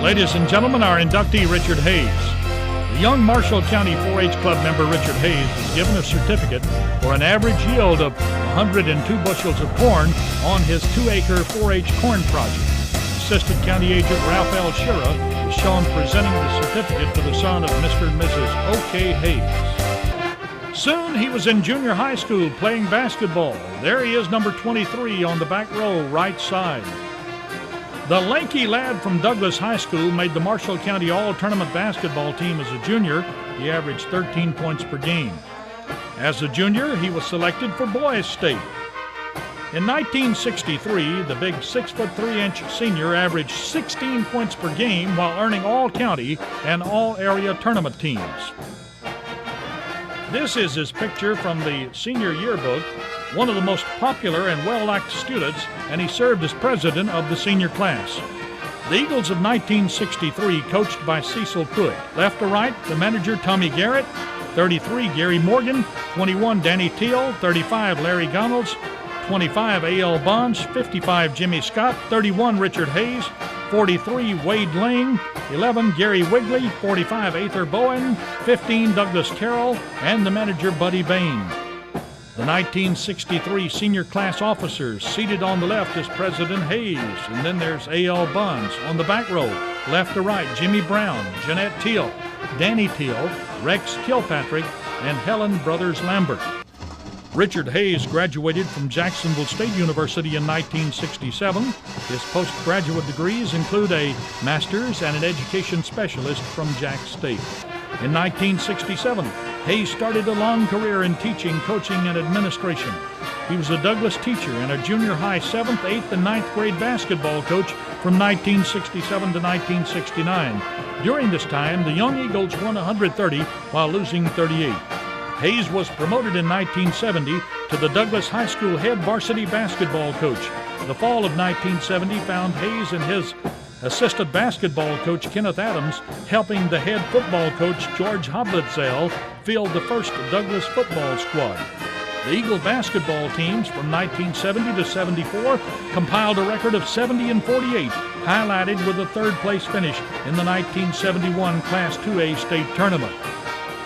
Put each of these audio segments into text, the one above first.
Ladies and gentlemen, our inductee, Richard Hayes. The young Marshall County 4-H Club member, Richard Hayes, was given a certificate for an average yield of 102 bushels of corn on his 2-acre 4-H corn project. Assistant County Agent Raphael Shira is shown presenting the certificate to the son of Mr. and Mrs. O.K. Hayes. Soon he was in junior high school playing basketball. There he is, number 23 on the back row, right side. The lanky lad from Douglas High School made the Marshall County All-Tournament basketball team as a junior. He averaged 13 points per game. As a junior, he was selected for Boys State. In 1963, the big 6'3" senior averaged 16 points per game while earning all-county and all-area tournament teams. This is his picture from the senior yearbook, one of the most popular and well-liked students, and he served as president of the senior class. The Eagles of 1963, coached by Cecil Pruitt. Left to right, the manager Tommy Garrett, 33 Gary Morgan, 21 Danny Teal, 35 Larry Gonalds, 25 A.L. Bonds, 55 Jimmy Scott, 31 Richard Hayes, 43 Wade Lang, 11 Gary Wigley, 45 Ather Bowen, 15 Douglas Carroll, and the manager Buddy Bain. The 1963 senior class officers seated on the left is President Hayes, and then there's A.L. Bonds. On the back row, left to right, Jimmy Brown, Jeanette Teal, Danny Teal, Rex Kilpatrick, and Helen Brothers Lambert. Richard Hayes graduated from Jacksonville State University in 1967. His postgraduate degrees include a master's and an education specialist from Jack State. In 1967, Hayes started a long career in teaching, coaching, and administration. He was a Douglas teacher and a junior high 7th, 8th, and 9th grade basketball coach from 1967 to 1969. During this time, the Young Eagles won 130 while losing 38. Hayes was promoted in 1970 to the Douglas High School head varsity basketball coach. The fall of 1970 found Hayes and his assistant basketball coach Kenneth Adams helping the head football coach George Hoblitzel field the first Douglas football squad. The Eagle basketball teams from 1970 to 74 compiled a record of 70 and 48, highlighted with a third-place finish in the 1971 Class 2A state tournament.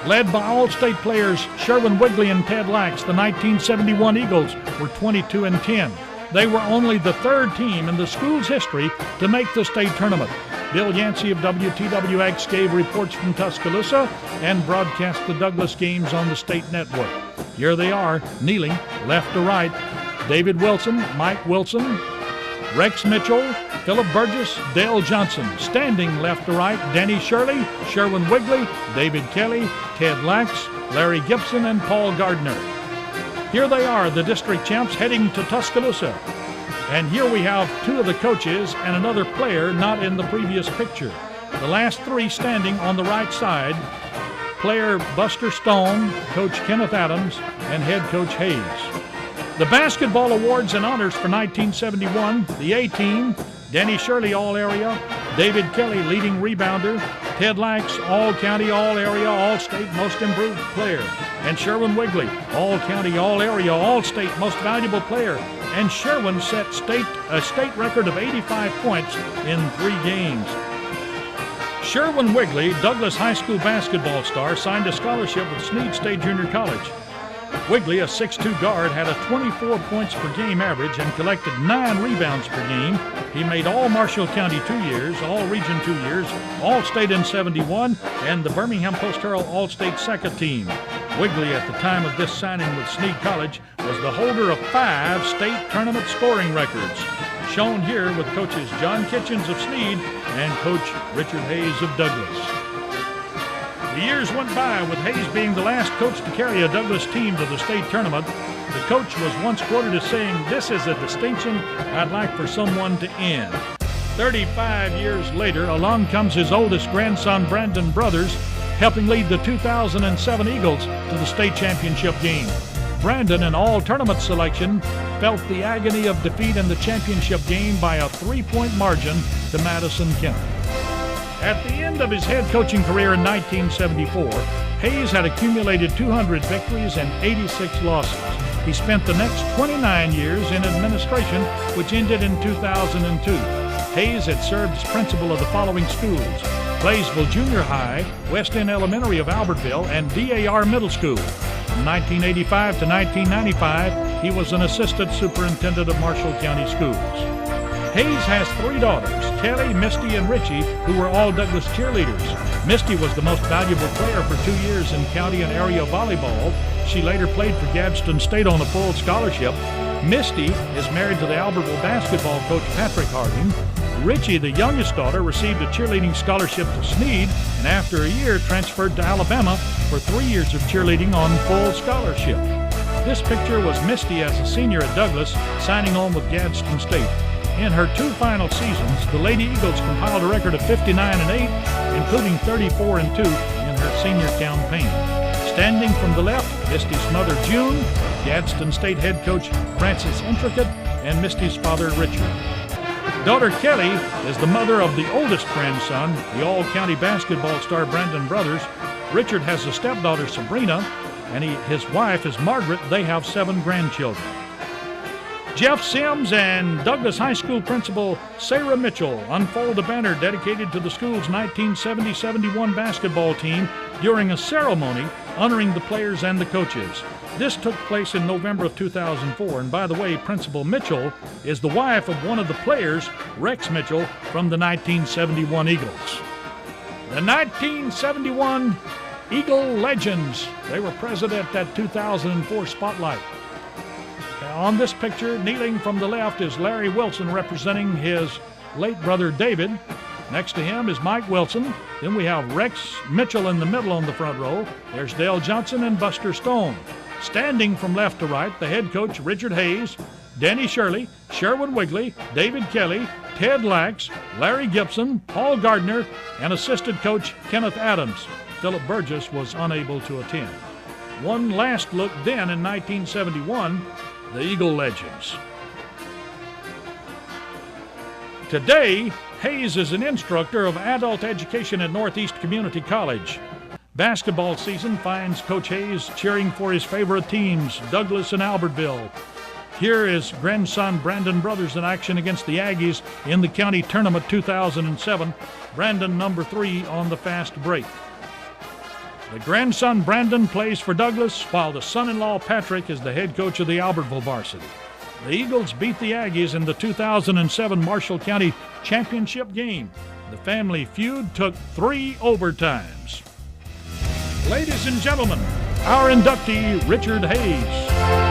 Led by All-State players Sherwin Wigley and Ted Lax, the 1971 Eagles were 22 and 10. They were only the third team in the school's history to make the state tournament. Bill Yancey of WTWX gave reports from Tuscaloosa and broadcast the Douglas games on the state network. Here they are, kneeling, left to right, David Wilson, Mike Wilson, Rex Mitchell, Philip Burgess, Dale Johnson. Standing left to right, Danny Shirley, Sherwin Wigley, David Kelly, Ted Lax, Larry Gibson, and Paul Gardner. Here they are, the district champs heading to Tuscaloosa. And here we have two of the coaches and another player not in the previous picture. The last three standing on the right side, player Buster Stone, coach Kenneth Adams, and head coach Hayes. The basketball awards and honors for 1971, the A-team, Danny Shirley All-Area, David Kelly leading rebounder, Ted Lax All-County, All-Area, All-State Most Improved Player, and Sherwin Wigley All-County, All-Area, All-State Most Valuable Player, and Sherwin set a state record of 85 points in 3 games. Sherwin Wigley, Douglas High School basketball star, signed a scholarship with Snead State Junior College. Wigley, a 6'2" guard, had a 24 points per game average and collected 9 rebounds per game. He made all Marshall County 2 years, all Region 2 years, All-State in 71, and the Birmingham Post-Herald All-State second team. Wigley, at the time of this signing with Snead College, was the holder of 5 state tournament scoring records, shown here with coaches John Kitchens of Snead and coach Richard Hayes of Douglas. The years went by with Hayes being the last coach to carry a Douglas team to the state tournament. The coach was once quoted as saying, "This is a distinction I'd like for someone to end." 35 years later, along comes his oldest grandson, Brandon Brothers, helping lead the 2007 Eagles to the state championship game. Brandon, an all-tournament selection, felt the agony of defeat in the championship game by a 3-point margin to Madison Kennett. At the end of his head coaching career in 1974, Hayes had accumulated 200 victories and 86 losses. He spent the next 29 years in administration, which ended in 2002. Hayes had served as principal of the following schools: Claysville Junior High, West End Elementary of Albertville, and DAR Middle School. From 1985 to 1995, he was an assistant superintendent of Marshall County Schools. Hayes has 3 daughters, Kelly, Misty, and Richie, who were all Douglas cheerleaders. Misty was the most valuable player for 2 years in county and area volleyball. She later played for Gadsden State on a full scholarship. Misty is married to the Albertville basketball coach Patrick Harding. Richie, the youngest daughter, received a cheerleading scholarship to Sneed, and after a year transferred to Alabama for 3 years of cheerleading on full scholarship. This picture was Misty as a senior at Douglas, signing on with Gadsden State. In her 2 final seasons, the Lady Eagles compiled a record of 59-8, including 34-2 in her senior campaign. Standing from the left, Misty's mother June, Gadsden State head coach Francis Intricate, and Misty's father Richard. Daughter Kelly is the mother of the oldest grandson, the all-county basketball star Brandon Brothers. Richard has a stepdaughter Sabrina, and his wife is Margaret. They have 7 grandchildren. Jeff Sims and Douglas High School principal Sarah Mitchell unfold a banner dedicated to the school's 1970-71 basketball team during a ceremony honoring the players and the coaches. This took place in November of 2004, and by the way, Principal Mitchell is the wife of one of the players, Rex Mitchell, from the 1971 Eagles. The 1971 Eagle Legends. They were present at that 2004 Spotlight. On this picture, kneeling from the left, is Larry Wilson representing his late brother David. Next to him is Mike Wilson. Then we have Rex Mitchell in the middle on the front row. There's Dale Johnson and Buster Stone. Standing from left to right, the head coach Richard Hayes, Denny Shirley, Sherwin Wigley, David Kelly, Ted Lax, Larry Gibson, Paul Gardner, and assistant coach Kenneth Adams. Philip Burgess was unable to attend. One last look then in 1971, the Eagle Legends. Today, Hayes is an instructor of adult education at Northeast Community College. Basketball season finds Coach Hayes cheering for his favorite teams, Douglas and Albertville. Here is grandson Brandon Brothers in action against the Aggies in the county tournament 2007. Brandon number 3 on the fast break. The grandson Brandon plays for Douglas, while the son-in-law Patrick is the head coach of the Albertville varsity. The Eagles beat the Aggies in the 2007 Marshall County Championship game. The family feud took 3 overtimes. Ladies and gentlemen, our inductee, Richard Hayes.